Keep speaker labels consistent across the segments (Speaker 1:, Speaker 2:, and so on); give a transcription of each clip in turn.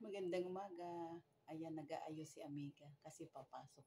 Speaker 1: Magandang umaga. Ayan, nag-aayos si Amiga kasi papasok.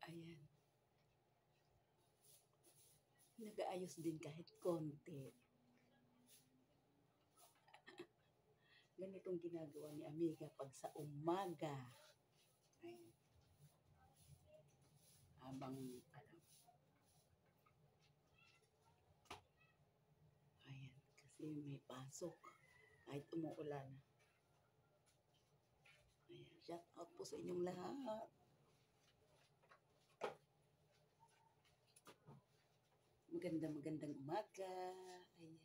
Speaker 1: Ayan. Nag-aayos din kahit konti. Ganitong ginagawa ni Amiga pag sa umaga. Ayan. Habang, ayan, kasi may pasok. Kahit umuulan. Ayan, shout out po sa inyong lahat. Magandang umaga. Ayan.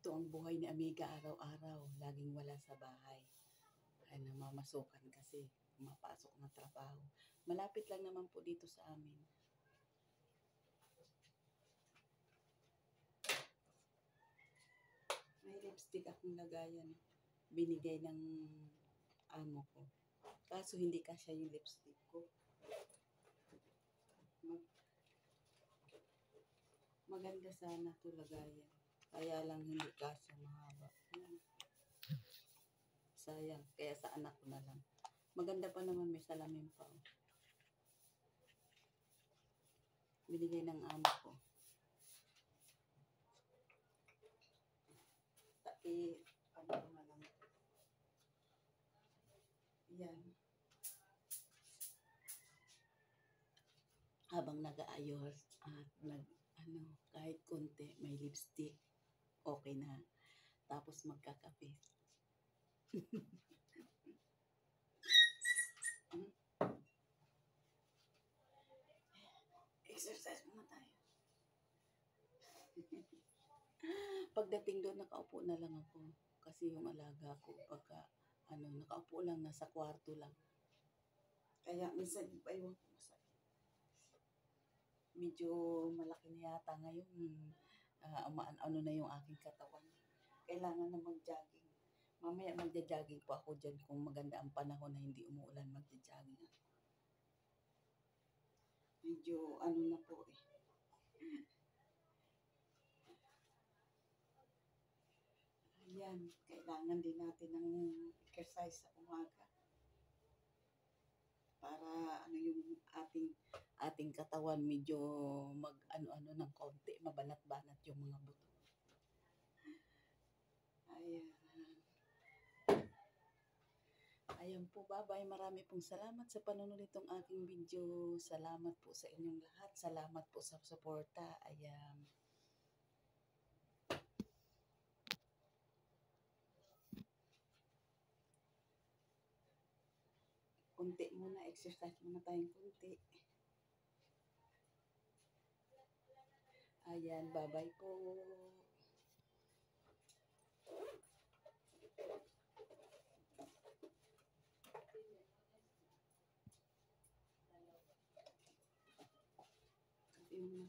Speaker 1: Ito ang buhay ni Amiga araw-araw. Laging wala sa bahay. Ay, namamasukan kasi. Mapasok na trabaho. Malapit lang naman po dito sa amin. May lipstick akong lagayan. Binigay ng amo ko. Kaso hindi kasya yung lipstick ko. Maganda sana ito lagayan. Kaya lang hindi kasya, mahaba. Sayang. Kaya sa anak ko na lang. Maganda pa naman, may salamin pa. Binigay ng amo ko. Ano na lang. Yan. Habang nag-aayos at kahit konti, may lipstick, okay na. Tapos magkakape. Exercise muna tayo. Pagdating doon, nakaupo na lang ako. Kasi yung alaga ko, pagka, nakaupo lang, nasa kwarto lang. Kaya minsan, ewan ko masakit. Medyo malaki na yata ngayon. Ano na yung aking katawan. Kailangan na mag-jogging. Mamaya magja-jogging po ako dyan kung maganda ang panahon na hindi umuulan, magja-jogging ako. Medyo na po eh. Ayan, kailangan din natin ng exercise sa umaga. Para yung ating katawan medyo mag-ano ng konti, mabanat-banat yung mga buto. Ayan. Ayan po, bye-bye. Marami pong salamat sa panonood nitong aking video. Salamat po sa inyong lahat. Salamat po sa suporta. Ayan. Kunti muna, exercise muna tayong kunti. Ayan, bye-bye po. Yung